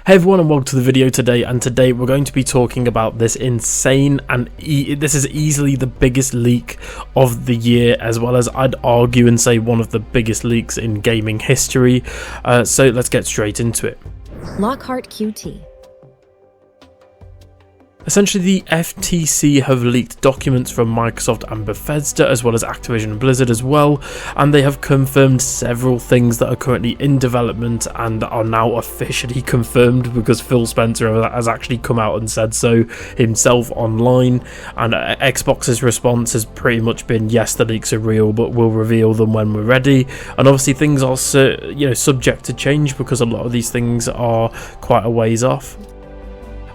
Hey everyone, and welcome to the video today, and today we're going to be talking about this insane and this is easily the biggest leak of the year, as well as I'd argue and say one of the biggest leaks in gaming history. So let's get straight into it. Lockhart QT. Essentially, the FTC have leaked documents from Microsoft and Bethesda, as well as Activision and Blizzard as well, and they have confirmed several things that are currently in development and are now officially confirmed because Phil Spencer has actually come out and said so himself online, and Xbox's response has pretty much been, yes, the leaks are real, but we'll reveal them when we're ready. And obviously things are subject to change because a lot of these things are quite a ways off.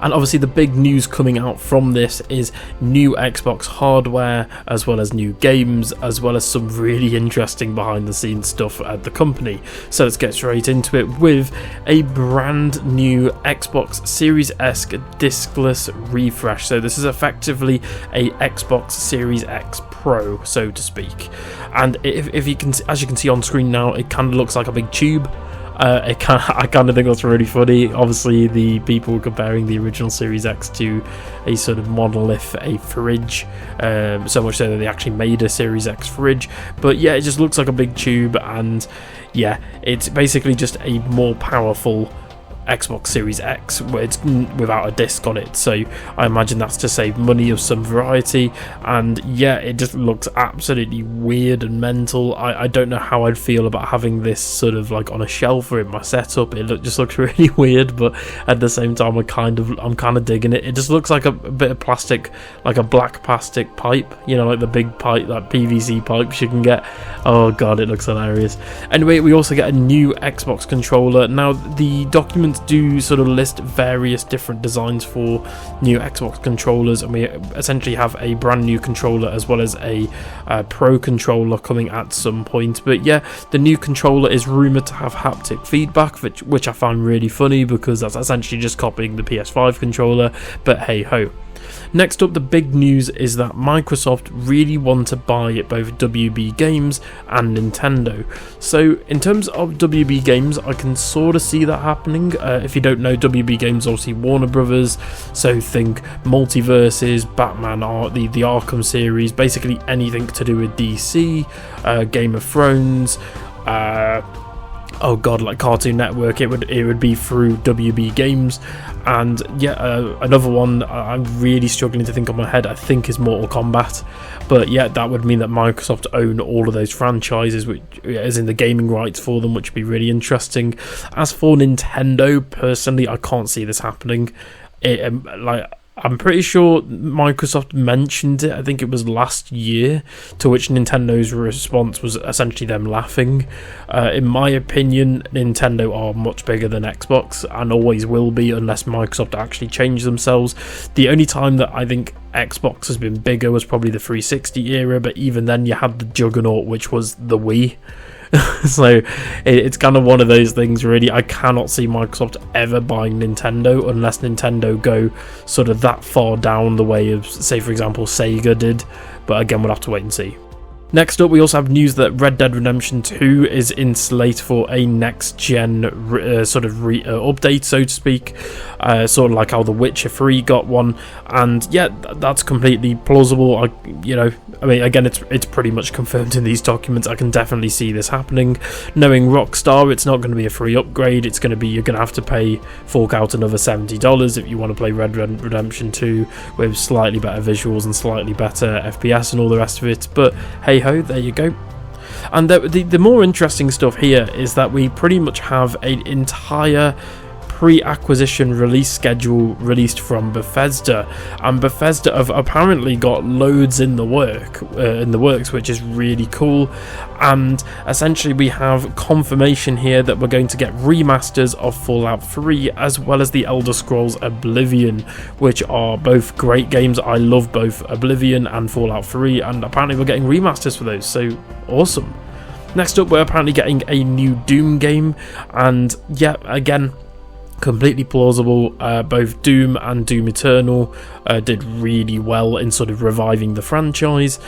And obviously the big news coming out from this is new Xbox hardware, as well as new games, as well as some really interesting behind the scenes stuff at the company. So let's get straight into it with a brand new Xbox Series S diskless refresh. So this is effectively a Xbox Series X Pro, so to speak. And if you can, as you can see on screen now, it kind of looks like a big tube. I kind of think that's really funny. Obviously, the people were comparing the original Series X to a sort of monolith, a fridge, so much so that they actually made a Series X fridge. But yeah, it just looks like a big tube, and yeah, it's basically just a more powerful Xbox Series X where it's without a disc on it, so I imagine that's to save money of some variety. And yeah, it just looks absolutely weird and mental. I don't know how I'd feel about having this sort of like on a shelf or in my setup. It just looks really weird, but at the same time I'm kind of digging it. It just looks like a bit of plastic, like a black plastic pipe, you know, like the big pipe, like PVC pipes you can get. Oh god, it looks hilarious. Anyway, we also get a new Xbox controller. Now the documents do sort of list various different designs for new Xbox controllers, and we essentially have a brand new controller as well as a Pro controller coming at some point. But yeah, the new controller is rumoured to have haptic feedback, which I find really funny because that's essentially just copying the PS5 controller, but hey ho. Next up, the big news is that Microsoft really want to buy both WB Games and Nintendo. So in terms of WB Games, I can sort of see that happening. If you don't know, WB Games obviously Warner Brothers, so think Multiverses, Batman, the Arkham series, basically anything to do with DC, Game of Thrones, oh god, like Cartoon Network, it would be through WB Games. And yeah, another one I'm really struggling to think on my head, I think, is Mortal Kombat. But yeah, that would mean that Microsoft own all of those franchises, which is in the gaming rights for them, which would be really interesting. As for Nintendo, personally, I can't see this happening. I'm pretty sure Microsoft mentioned it, I think it was last year, to which Nintendo's response was essentially them laughing. In my opinion, Nintendo are much bigger than Xbox and always will be unless Microsoft actually change themselves. The only time that I think Xbox has been bigger was probably the 360 era, but even then you had the juggernaut, which was the Wii. So it's kind of one of those things, really. I cannot see Microsoft ever buying Nintendo unless Nintendo go sort of that far down the way of, say, for example, Sega did. But again, we'll have to wait and see. Next up, we also have news that Red Dead Redemption 2 is in slate for a next-gen update, so to speak, sort of like how The Witcher 3 got one. And yeah, that's completely plausible. I mean, again, it's pretty much confirmed in these documents. I can definitely see this happening. Knowing Rockstar, it's not going to be a free upgrade. It's going to be, you're going to have to fork out another $70 if you want to play Red Dead Redemption 2 with slightly better visuals and slightly better FPS and all the rest of it. But hey ho, there you go. And the more interesting stuff here is that we pretty much have an entire pre-acquisition release schedule released from Bethesda, and Bethesda have apparently got loads in the works, which is really cool. And essentially we have confirmation here that we're going to get remasters of Fallout 3 as well as the Elder Scrolls Oblivion, which are both great games. I love both Oblivion and Fallout 3, and apparently we're getting remasters for those, so awesome. Next up, we're apparently getting a new Doom game, and yeah, again, completely plausible. Both Doom and Doom Eternal did really well in sort of reviving the franchise,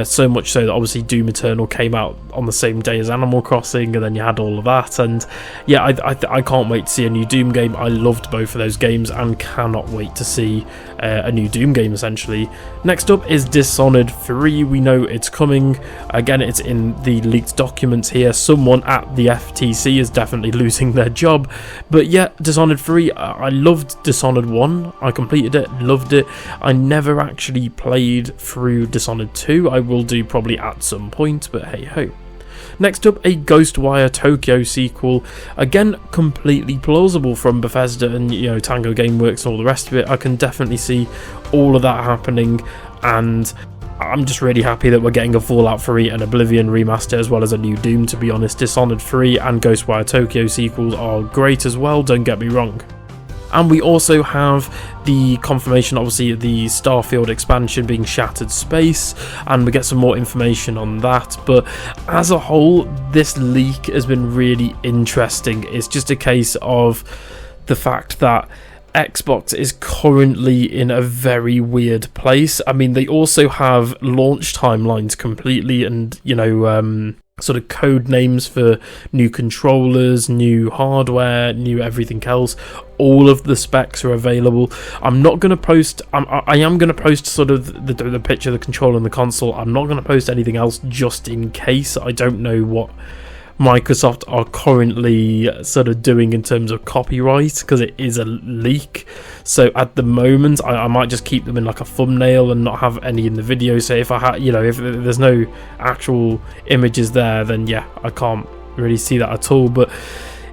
so much so that obviously Doom Eternal came out on the same day as Animal Crossing, and then you had all of that. And yeah, I can't wait to see a new Doom game. I loved both of those games and cannot wait to see a new Doom game essentially. Next up is Dishonored 3. We know it's coming. Again, it's in the leaked documents here. Someone at the FTC is definitely losing their job, but yeah, Dishonored 3, I loved Dishonored 1, I completed it, loved it. I never actually played through Dishonored 2, I will do probably at some point, but hey ho. Next up, a Ghostwire Tokyo sequel, again completely plausible from Bethesda and Tango Gameworks and all the rest of it. I can definitely see all of that happening, and I'm just really happy that we're getting a Fallout 3 and Oblivion remaster as well as a new Doom, to be honest. Dishonored 3 and Ghostwire Tokyo sequels are great as well, don't get me wrong. And we also have the confirmation, obviously, of the Starfield expansion being Shattered Space, and we get some more information on that. But as a whole, this leak has been really interesting. It's just a case of the fact that Xbox is currently in a very weird place. I mean, they also have launch timelines completely, and sort of code names for new controllers, new hardware, new everything else. All of the specs are available. I'm not going to post, I am going to post sort of the picture of the controller and the console. I'm not going to post anything else just in case. I don't know what Microsoft are currently sort of doing in terms of copyright, because it is a leak. So at the moment, I might just keep them in like a thumbnail and not have any in the video. So if I had, if there's no actual images there, then yeah, I can't really see that at all. But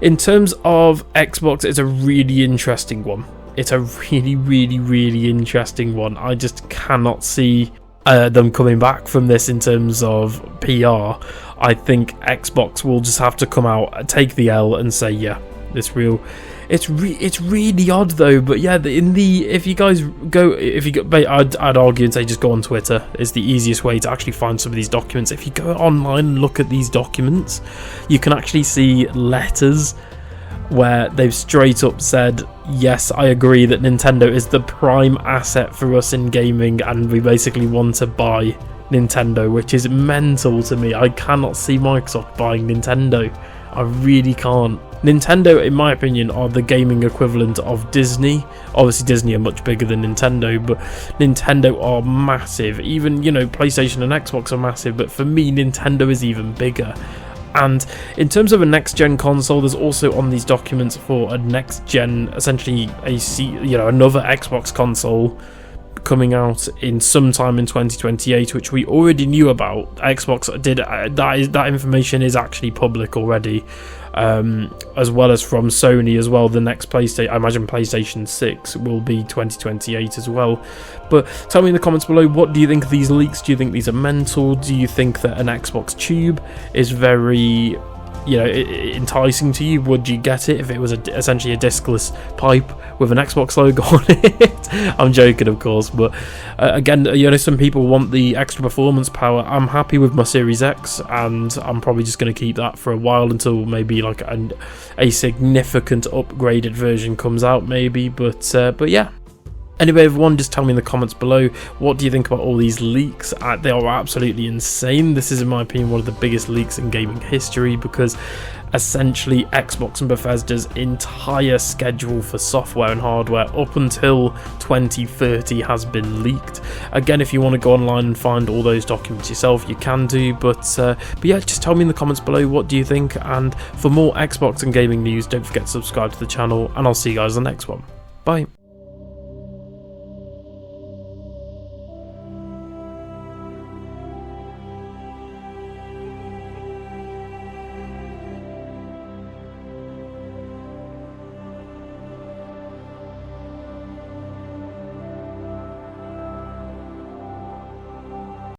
in terms of Xbox, it's a really interesting one. It's a really, really, really interesting one. I just cannot see them coming back from this in terms of PR. I think Xbox will just have to come out, take the L, and say, yeah, it's real. It's really odd though, but yeah, I'd argue and say just go on Twitter. It's the easiest way to actually find some of these documents. If you go online and look at these documents, you can actually see letters where they've straight up said, yes, I agree that Nintendo is the prime asset for us in gaming, and we basically want to buy Nintendo, which is mental to me. I cannot see Microsoft buying Nintendo. I really can't. Nintendo, in my opinion, are the gaming equivalent of Disney. Obviously, Disney are much bigger than Nintendo, but Nintendo are massive. Even, PlayStation and Xbox are massive, but for me, Nintendo is even bigger. And in terms of a next-gen console, there's also on these documents for a next-gen, essentially another Xbox console coming out in sometime in 2028, which we already knew about. Xbox did that information is actually public already, as well as from Sony as well. The next PlayStation, I imagine PlayStation 6 will be 2028 as well. But tell me in the comments below, what do you think of these leaks? Do you think these are mental? Do you think that an Xbox Tube is very enticing to you? Would you get it if it was essentially a discless pipe with an Xbox logo on it? I'm joking, of course, but again, some people want the extra performance power. I'm happy with my Series X, and I'm probably just going to keep that for a while until maybe like a significant upgraded version comes out, maybe. But yeah. Anyway, everyone, just tell me in the comments below, what do you think about all these leaks? They are absolutely insane. This is, in my opinion, one of the biggest leaks in gaming history, because essentially Xbox and Bethesda's entire schedule for software and hardware up until 2030 has been leaked. Again, if you want to go online and find all those documents yourself, you can do, but yeah, just tell me in the comments below, what do you think? And for more Xbox and gaming news, don't forget to subscribe to the channel, and I'll see you guys in the next one. Bye.